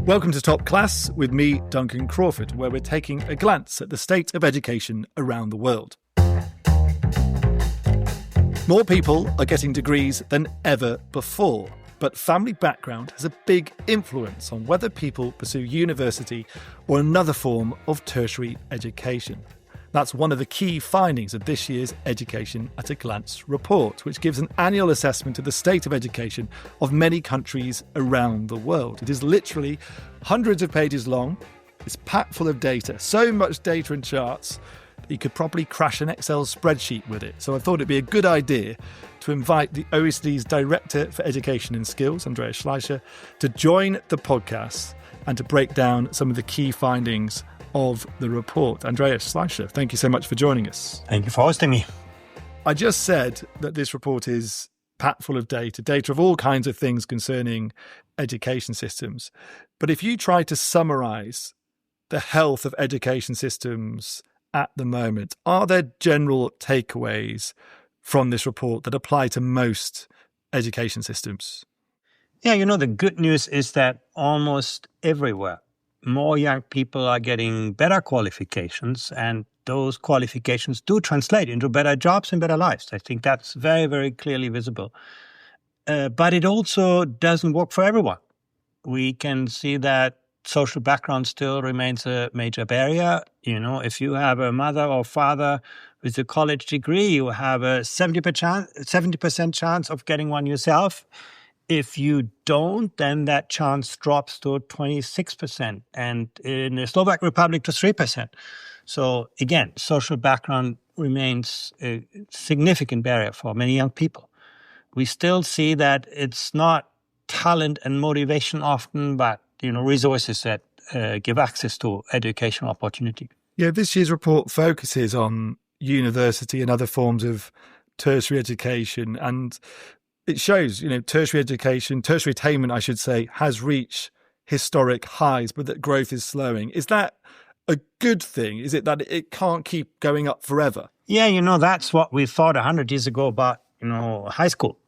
Welcome to Top Class with me, Duncan Crawford, where we're taking a glance at the state of education around the world. More people are getting degrees than ever before, but family background has a big influence on whether people pursue university or another form of tertiary education. That's one of the key findings of this year's Education at a Glance report, which gives an annual assessment of the state of education of many countries around the world. It is literally hundreds of pages long. It's packed full of data, so much data and charts that you could probably crash an Excel spreadsheet with it. So I thought it'd be a good idea to invite the OECD's Director for Education and Skills, Andreas Schleicher, to join the podcast and to break down some of the key findings of the report. Andreas Schleicher, thank you so much for joining us. Thank you for hosting me. I just said that this report is packed full of data of all kinds of things concerning education systems. But if you try to summarize the health of education systems at the moment, are there general takeaways from this report that apply to most education systems? Yeah, the good news is that almost everywhere, more young people are getting better qualifications, and those qualifications do translate into better jobs and better lives. I think that's very, very clearly visible. But it also doesn't work for everyone. We can see that social background still remains a major barrier. If you have a mother or father with a college degree, you have a 70% chance of getting one yourself. If you don't, then that chance drops to 26%, and in the Slovak Republic to 3%. So again, social background remains a significant barrier for many young people. We still see that it's not talent and motivation often, but resources that give access to educational opportunity. Yeah, this year's report focuses on university and other forms of tertiary education, and it shows, tertiary attainment, I should say, has reached historic highs, but that growth is slowing. Is that a good thing? Is it that it can't keep going up forever? Yeah, that's what we thought 100 years ago about, high school.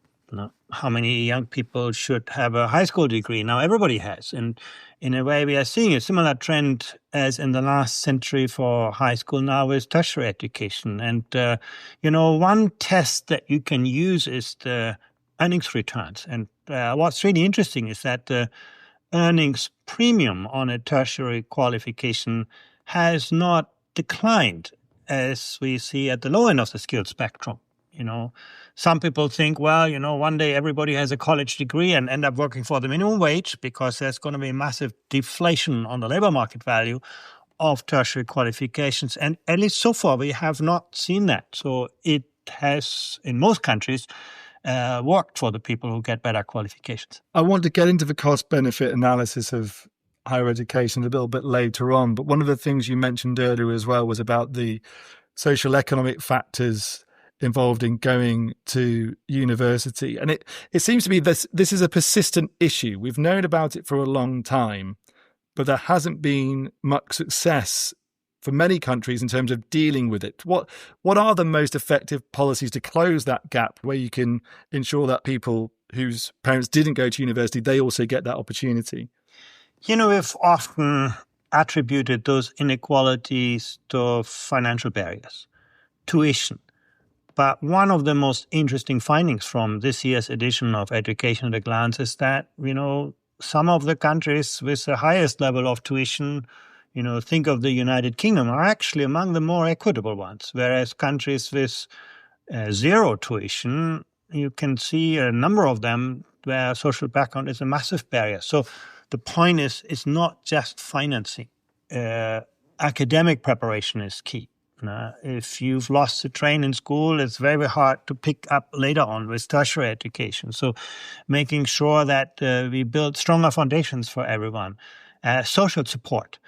How many young people should have a high school degree? Now everybody has. And in a way, we are seeing a similar trend as in the last century for high school now with tertiary education. And, one test that you can use is the earnings returns. And what's really interesting is that the earnings premium on a tertiary qualification has not declined as we see at the low end of the skills spectrum. Some people think, one day everybody has a college degree and end up working for the minimum wage because there's going to be massive deflation on the labor market value of tertiary qualifications. And at least so far, we have not seen that. So it has, in most countries, worked for the people who get better qualifications. I want to get into the cost-benefit analysis of higher education a little bit later on, but one of the things you mentioned earlier as well was about the social economic factors involved in going to university. And it seems to be this is a persistent issue. We've known about it for a long time, but there hasn't been much success for many countries in terms of dealing with it. What are the most effective policies to close that gap where you can ensure that people whose parents didn't go to university, they also get that opportunity? We've often attributed those inequalities to financial barriers, tuition. But one of the most interesting findings from this year's edition of Education at a Glance is that, some of the countries with the highest level of tuition, think of the United Kingdom, are actually among the more equitable ones, whereas countries with zero tuition, you can see a number of them where social background is a massive barrier. So the point is, it's not just financing. Academic preparation is key. If you've lost the train in school, it's very hard to pick up later on with tertiary education. So making sure that we build stronger foundations for everyone. Social support.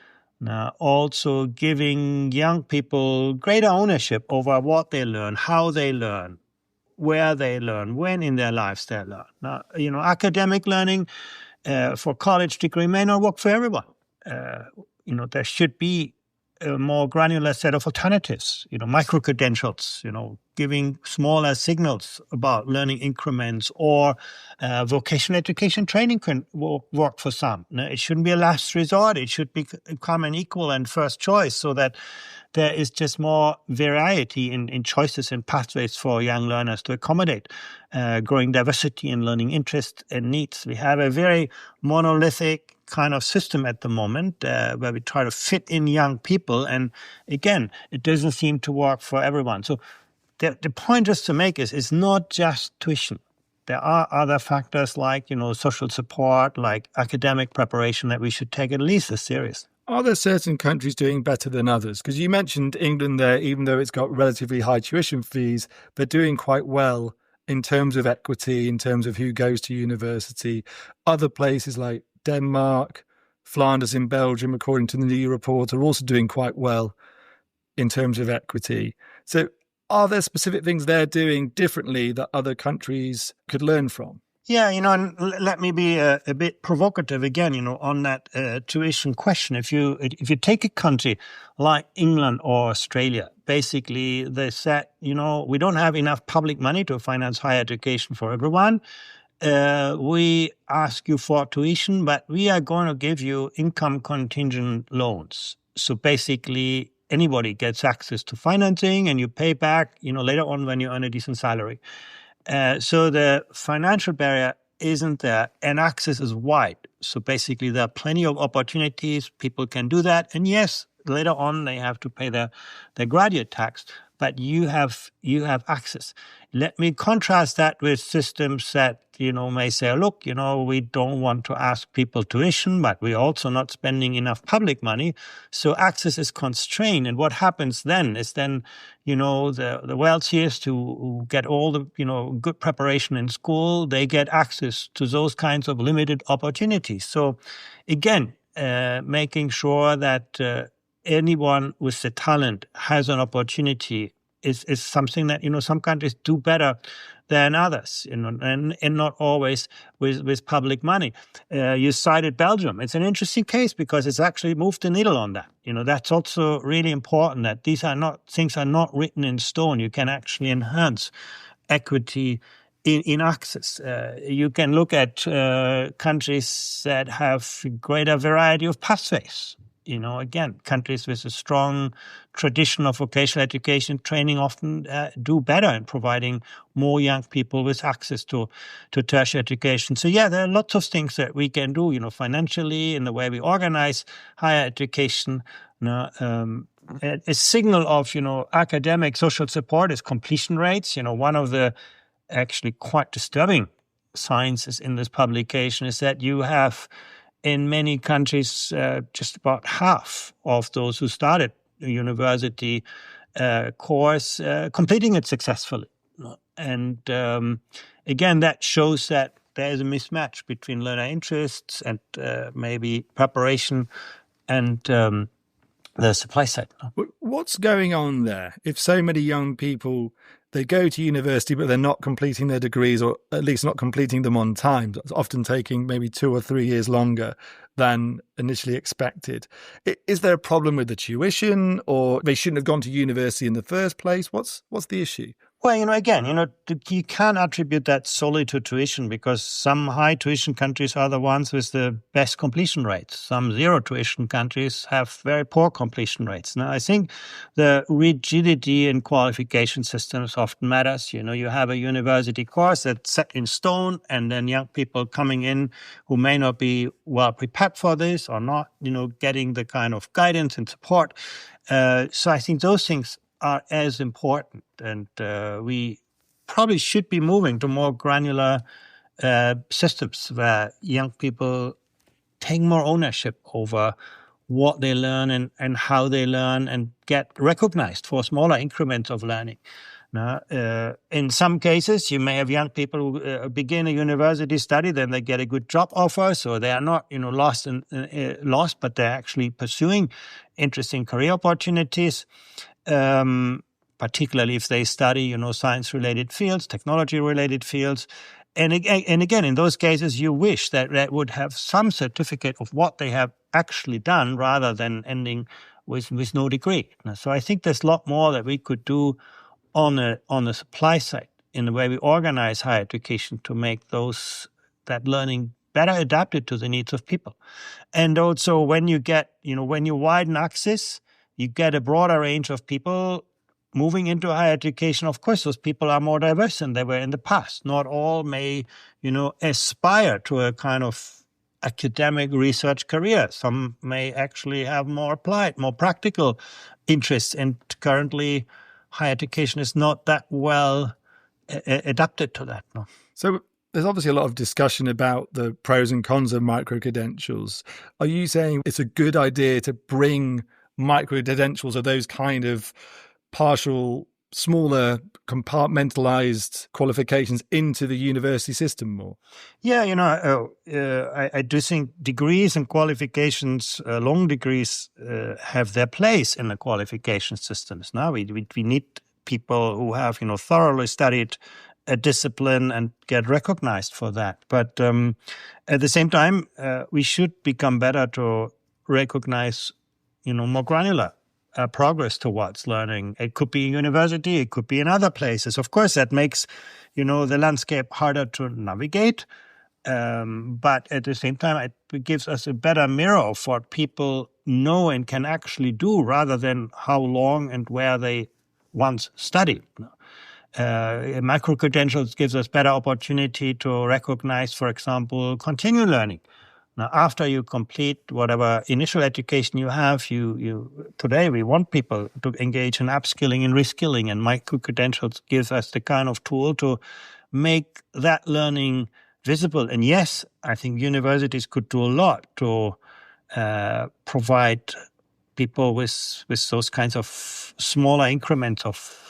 Also giving young people greater ownership over what they learn, how they learn, where they learn, when in their lives they learn. Now, academic learning for college degree may not work for everyone. There should be a more granular set of alternatives, micro-credentials, giving smaller signals about learning increments, or vocational education training can work for some. No, it shouldn't be a last resort. It should become an equal and first choice, so that there is just more variety in choices and pathways for young learners to accommodate growing diversity in learning interests and needs. We have a very monolithic kind of system at the moment where we try to fit in young people. And again, it doesn't seem to work for everyone. So the point just to make is it's not just tuition. There are other factors like, social support, like academic preparation that we should take at least as serious. Are there certain countries doing better than others? Because you mentioned England there, even though it's got relatively high tuition fees, they're doing quite well in terms of equity, in terms of who goes to university. Other places like Denmark, Flanders in Belgium, according to the new report, are also doing quite well in terms of equity. So are there specific things they're doing differently that other countries could learn from? Yeah, and let me be a bit provocative again, on that tuition question. If you take a country like England or Australia, basically they said, we don't have enough public money to finance higher education for everyone. We ask you for tuition, but we are going to give you income contingent loans. So basically anybody gets access to financing, and you pay back, later on when you earn a decent salary. So the financial barrier isn't there, and access is wide. So basically there are plenty of opportunities. People can do that. And yes, later on they have to pay their graduate tax, but you have access. Let me contrast that with systems that, may say, look, we don't want to ask people tuition, but we're also not spending enough public money. So access is constrained. And what happens then is the wealthiest who get all the, good preparation in school, they get access to those kinds of limited opportunities. So again, making sure that anyone with the talent has an opportunity is something that, some countries do better than others, and not always with public money. You cited Belgium. It's an interesting case because it's actually moved the needle on that. That's also really important, that things are not written in stone. You can actually enhance equity in access. You can look at countries that have greater variety of pathways. Again, countries with a strong tradition of vocational education training often do better in providing more young people with access to tertiary education. So yeah, there are lots of things that we can do, financially, in the way we organize higher education. A signal of, academic social support is completion rates. One of the actually quite disturbing signs in this publication is that you have, in many countries, just about half of those who started a university course completing it successfully. And again, that shows that there is a mismatch between learner interests and maybe preparation and the supply side. What's going on there? If so many young people, they go to university, but they're not completing their degrees, or at least not completing them on time, often taking maybe 2 or 3 years longer than initially expected. Is there a problem with the tuition, or they shouldn't have gone to university in the first place? What's the issue? Well, again, you can't attribute that solely to tuition, because some high tuition countries are the ones with the best completion rates. Some zero tuition countries have very poor completion rates. Now, I think the rigidity in qualification systems often matters. You have a university course that's set in stone, and then young people coming in who may not be well prepared for this, or not, getting the kind of guidance and support. So I think those things are as important, and we probably should be moving to more granular systems where young people take more ownership over what they learn and how they learn, and get recognized for smaller increments of learning. Now, in some cases, you may have young people who begin a university study, then they get a good job offer, so they are not, lost, but they're actually pursuing interesting career opportunities. Particularly if they study, science-related fields, technology-related fields. And again, in those cases, you wish that they would have some certificate of what they have actually done, rather than ending with no degree. So I think there's a lot more that we could do on the supply side in the way we organize higher education to make that learning better adapted to the needs of people. And also when you widen access, you get a broader range of people moving into higher education. Of course, those people are more diverse than they were in the past. Not all may, aspire to a kind of academic research career. Some may actually have more applied, more practical interests. And currently, higher education is not that well adapted to that. No. So there's obviously a lot of discussion about the pros and cons of micro-credentials. Are you saying it's a good idea to bring micro-credentials or those kind of partial, smaller, compartmentalized qualifications into the university system more? Yeah, I do think degrees and qualifications, long degrees, have their place in the qualification systems. Now we need people who have, thoroughly studied a discipline and get recognized for that. But at the same time, we should become better to recognize, more granular progress towards learning. It could be in university, it could be in other places. Of course, that makes, the landscape harder to navigate. But at the same time, it gives us a better mirror of what people know and can actually do rather than how long and where they once studied. Micro-credentials gives us better opportunity to recognize, for example, continuing learning. Now, after you complete whatever initial education you have, today we want people to engage in upskilling and reskilling, and micro-credentials gives us the kind of tool to make that learning visible. And yes, I think universities could do a lot to provide people with those kinds of smaller increments of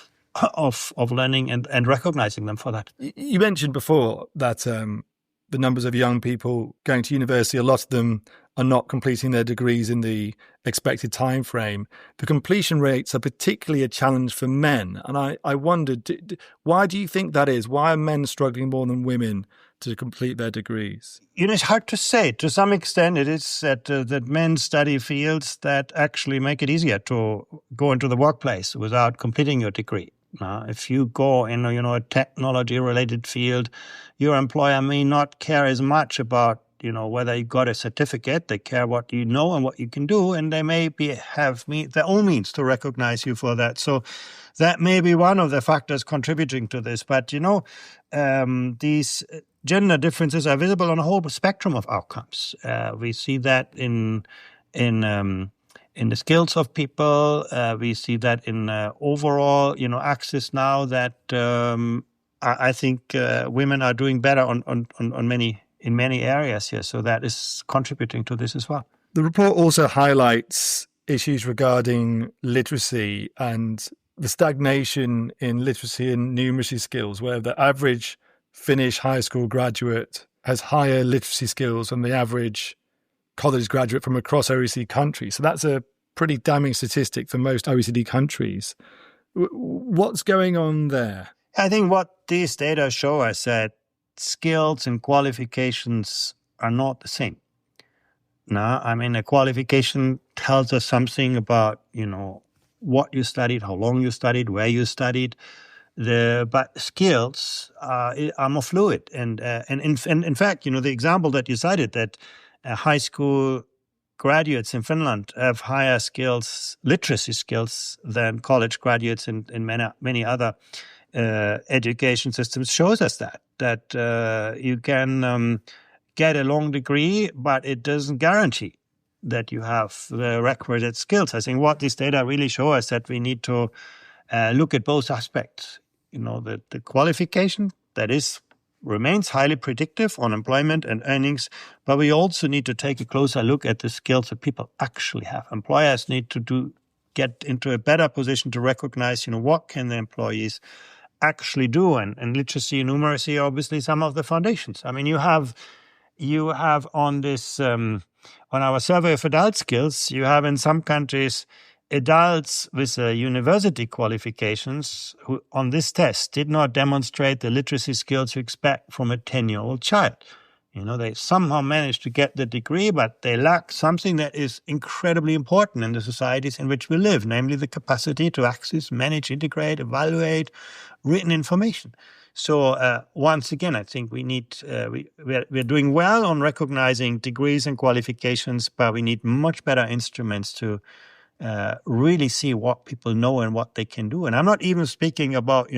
learning and recognizing them for that. You mentioned before that the numbers of young people going to university, a lot of them are not completing their degrees in the expected time frame. The completion rates are particularly a challenge for men. And I wondered, why do you think that is? Why are men struggling more than women to complete their degrees? It's hard to say. To some extent, it is that men study fields that actually make it easier to go into the workplace without completing your degree. If you go in a technology-related field, your employer may not care as much about whether you got a certificate. They care what you know and what you can do, and they may have their own means to recognize you for that. So that may be one of the factors contributing to this. But these gender differences are visible on a whole spectrum of outcomes. We see that in the skills of people. We see that in overall, access now that I think women are doing better in many areas here. So that is contributing to this as well. The report also highlights issues regarding literacy and the stagnation in literacy and numeracy skills, where the average Finnish high school graduate has higher literacy skills than the average college graduate from across OECD countries. So that's a pretty damning statistic for most OECD countries. What's going on there? I think what these data show us that skills and qualifications are not the same. Now, a qualification tells us something about, what you studied, how long you studied, where you studied. But skills are more fluid. And in fact, the example that you cited, that high school graduates in Finland have higher literacy skills than college graduates in many other education systems, shows us that you can get a long degree, but it doesn't guarantee that you have the requisite skills. I think what these data really show us that we need to look at both aspects. The qualification that remains highly predictive on employment and earnings, but we also need to take a closer look at the skills that people actually have. Employers need to get into a better position to recognize, what can the employees actually do, and literacy and numeracy are obviously some of the foundations. You have on this on our survey of adult skills, you have in some countries adults with university qualifications who on this test did not demonstrate the literacy skills you expect from a 10-year-old child. They somehow manage to get the degree, but they lack something that is incredibly important in the societies in which we live, namely the capacity to access, manage, integrate, evaluate written information. So once again, I think we need we're doing well on recognizing degrees and qualifications, but we need much better instruments to really see what people know and what they can do. And I'm not even speaking about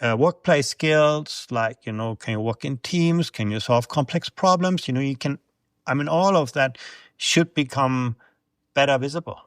workplace skills like can you work in teams, can you solve complex problems? All of that should become better visible.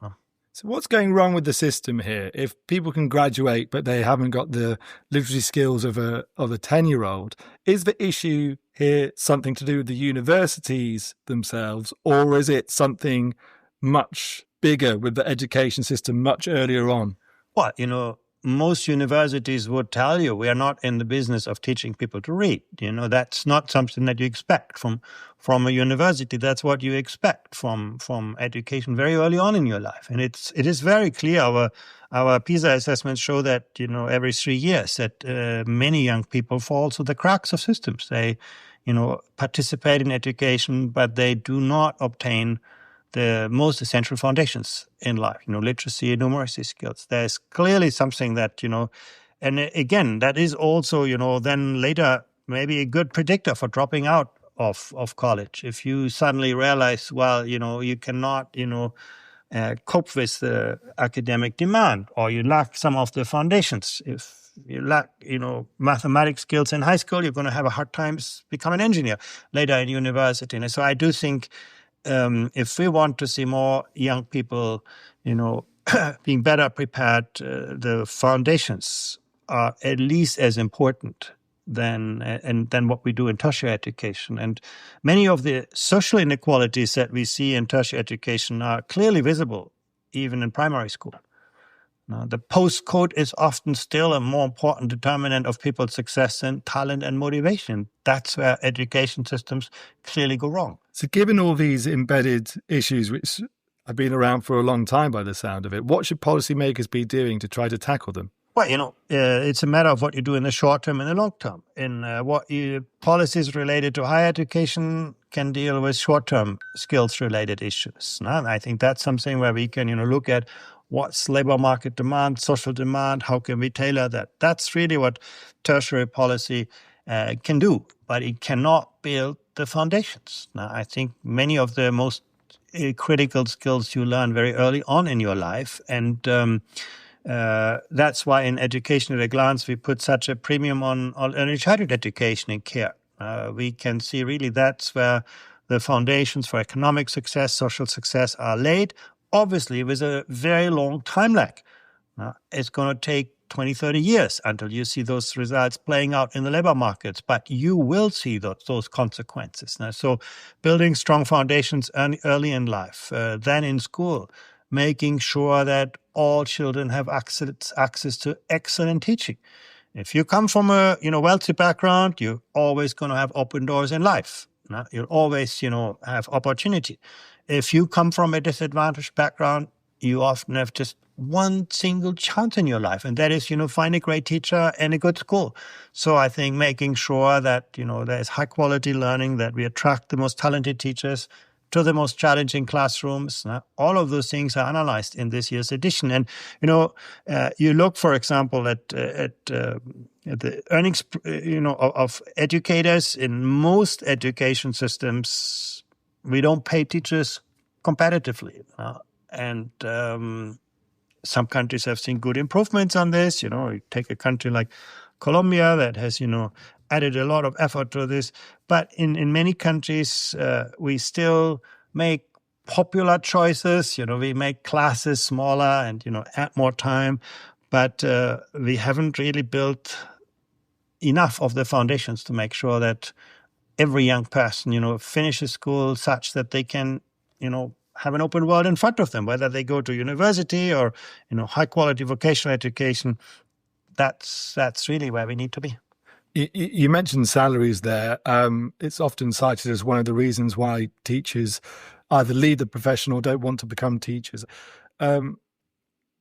So what's going wrong with the system here? If people can graduate but they haven't got the literacy skills of a 10-year-old, is the issue here something to do with the universities themselves, or is it something much bigger with the education system much earlier on? Well, most universities would tell you we are not in the business of teaching people to read. That's not something that you expect from a university. That's what you expect from education very early on in your life. And it is very clear. Our PISA assessments show that every 3 years that many young people fall through the cracks of systems. They participate in education, but they do not obtain the most essential foundations in life, literacy, numeracy skills. There's clearly something that, and again, that is also, then later maybe a good predictor for dropping out of college. If you suddenly realize, you cannot, cope with the academic demand, or you lack some of the foundations. If you lack, mathematics skills in high school, you're going to have a hard time become an engineer later in university. And so I do think if we want to see more young people, being better prepared, the foundations are at least as important than what we do in tertiary education. And many of the social inequalities that we see in tertiary education are clearly visible even in primary school. Now, the postcode is often still a more important determinant of people's success than talent and motivation. That's where education systems clearly go wrong. So given all these embedded issues, which have been around for a long time by the sound of it, what should policymakers be doing to try to tackle them? Well, it's a matter of what you do in the short term and the long term. Policies related to higher education can deal with short-term skills-related issues. And I think that's something where we can, look at what's labor market demand, social demand, how can we tailor that? That's really what tertiary policy can do, but it cannot build the foundations. Now, I think many of the most critical skills you learn very early on in your life, and that's why in Education at a Glance we put such a premium on early childhood education and care. We can see really that's where the foundations for economic success, social success are laid, obviously with a very long time lag. It's going to take 20, 30 years until you see those results playing out in the labor markets, but you will see those consequences. So building strong foundations early in life, then in school, making sure that all children have access to excellent teaching. If you come from a wealthy background, you're always going to have open doors in life. You'll always have opportunity. If you come from a disadvantaged background, you often have just one single chance in your life, and that is find a great teacher and a good school. So I think making sure that there's high quality learning, that we attract the most talented teachers to the most challenging classrooms. All of those things are analyzed in this year's edition. And, you look, for example, at the earnings, of educators in most education systems. We don't pay teachers competitively. And some countries have seen good improvements on this. You take a country like Colombia that has, added a lot of effort to this. But in many countries, we still make popular choices. We make classes smaller and, add more time. But we haven't really built enough of the foundations to make sure that every young person, finishes school such that they can, have an open world in front of them, whether they go to university or, high quality vocational education. That's really where we need to be. You mentioned salaries there. It's often cited as one of the reasons why teachers either leave the profession or don't want to become teachers.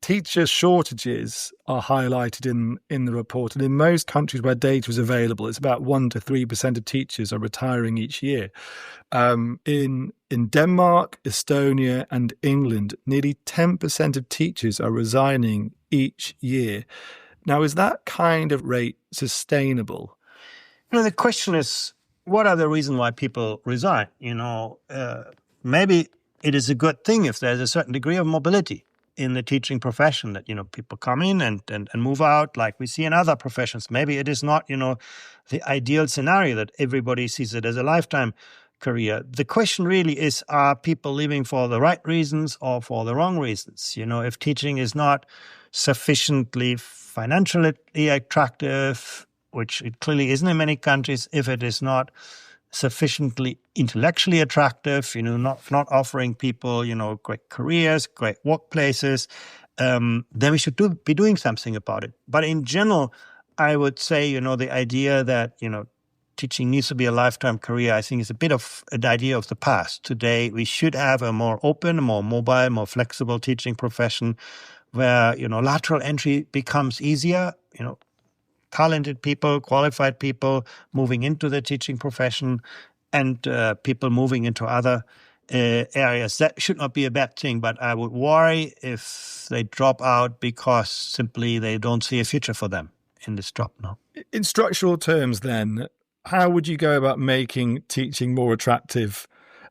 teacher shortages are highlighted in the report. And in most countries where data is available, it's about 1 to 3% of teachers are retiring each year. In Denmark, Estonia, and England, nearly 10% of teachers are resigning each year. Now, is that kind of rate sustainable? The question is, what are the reasons why people resign? Maybe it is a good thing if there's a certain degree of mobility in the teaching profession, that, people come in and move out like we see in other professions. Maybe it is not, the ideal scenario that everybody sees it as a lifetime career. The question really is, are people leaving for the right reasons or for the wrong reasons? If teaching is not sufficiently financially attractive, which it clearly isn't in many countries, if it is not sufficiently intellectually attractive, not offering people, great careers, great workplaces, then we should be doing something about it. But in general, I would say, the idea that, teaching needs to be a lifetime career, I think is a bit of an idea of the past. Today, we should have a more open, more mobile, more flexible teaching profession where, lateral entry becomes easier, talented people, qualified people moving into the teaching profession, and people moving into other areas. That should not be a bad thing, but I would worry if they drop out because simply they don't see a future for them in this job. No. In structural terms, then, how would you go about making teaching more attractive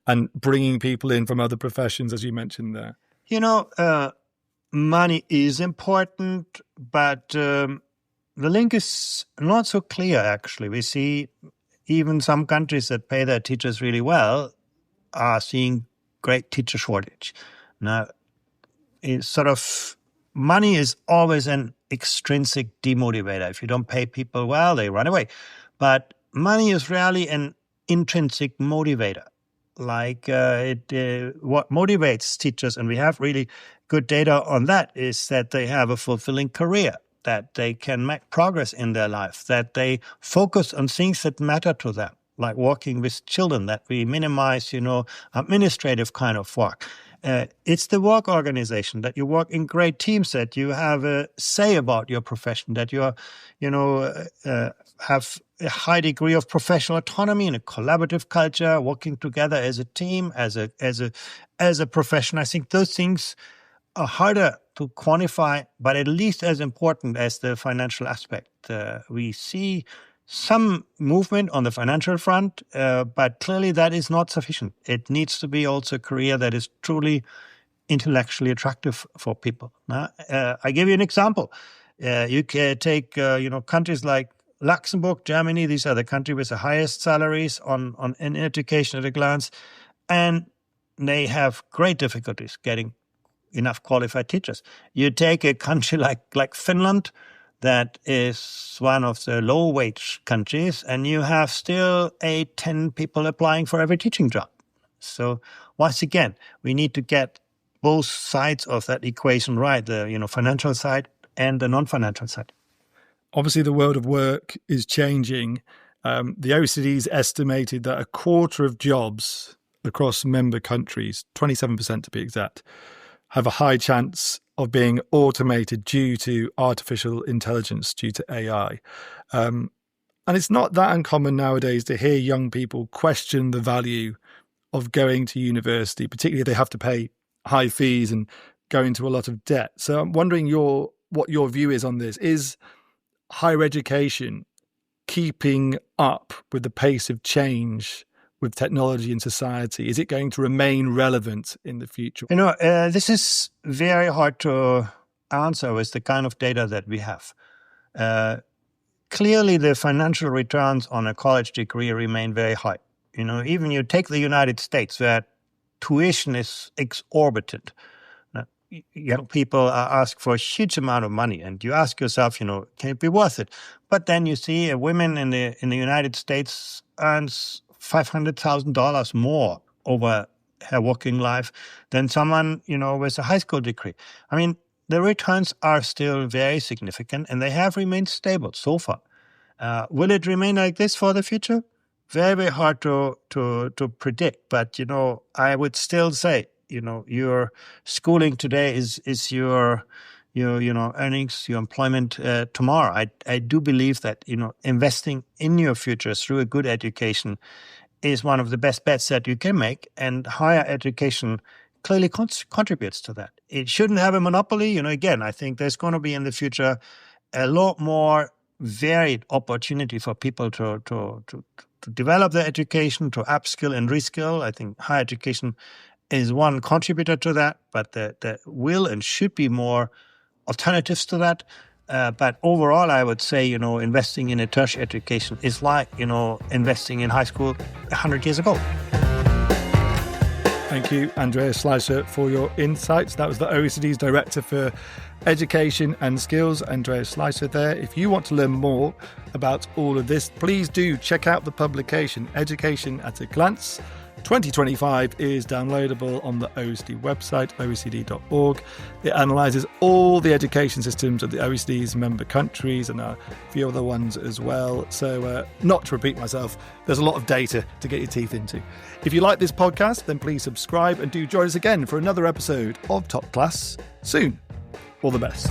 and bringing people in from other professions, as you mentioned there? Money is important, but the link is not so clear, actually. We see even some countries that pay their teachers really well are seeing great teacher shortage. Now, it's sort of money is always an extrinsic demotivator. If you don't pay people well, they run away. But money is rarely an intrinsic motivator. Like what motivates teachers, and we have really good data on that, is that they have a fulfilling career, that they can make progress in their life, that they focus on things that matter to them, like working with children, that we minimize, administrative kind of work. It's the work organization, that you work in great teams, that you have a say about your profession, that you have a high degree of professional autonomy and a collaborative culture, working together as a team, as a profession. I think those things are harder to quantify, but at least as important as the financial aspect. We see some movement on the financial front, but clearly that is not sufficient. It needs to be also a career that is truly intellectually attractive for people. I give you an example. You can take countries like Luxembourg, Germany. These are the countries with the highest salaries in education at a glance, and they have great difficulties getting enough qualified teachers. You take a country like Finland, that is one of the low-wage countries, and you have still 10 people applying for every teaching job. So once again, we need to get both sides of that equation right, the financial side and the non-financial side. Obviously, the world of work is changing. The OECD's estimated that a quarter of jobs across member countries, 27% to be exact, have a high chance of being automated due to artificial intelligence, due to AI. And it's not that uncommon nowadays to hear young people question the value of going to university, particularly if they have to pay high fees and go into a lot of debt. So I'm wondering what your view is on this. Is higher education keeping up with the pace of change with technology in society? Is it going to remain relevant in the future? This is very hard to answer with the kind of data that we have. Clearly, the financial returns on a college degree remain very high. Even you take the United States, where tuition is exorbitant. Young people are asked for a huge amount of money, and you ask yourself, can it be worth it? But then you see a woman in the United States earns $500,000 more over her working life than someone, with a high school degree. I mean, the returns are still very significant, and they have remained stable so far. Will it remain like this for the future? Very, very hard to predict. But, I would still say, your schooling today is your your earnings, your employment tomorrow. I do believe that investing in your future through a good education is one of the best bets that you can make, and higher education clearly contributes to that. It shouldn't have a monopoly. Again, I think there's going to be in the future a lot more varied opportunity for people to develop their education, to upskill and reskill. I think higher education is one contributor to that, but there will and should be more alternatives to that. But overall, I would say, investing in a tertiary education is like, investing in high school 100 years ago. Thank you, Andreas Schleicher, for your insights. That was the OECD's Director for Education and Skills, Andreas Schleicher there. If you want to learn more about all of this, please do check out the publication, Education at a Glance. 2025 is downloadable on the OECD website, oecd.org. It analyses all the education systems of the OECD's member countries and a few other ones as well. So not to repeat myself, there's a lot of data to get your teeth into. If you like this podcast, then please subscribe and do join us again for another episode of Top Class soon. All the best.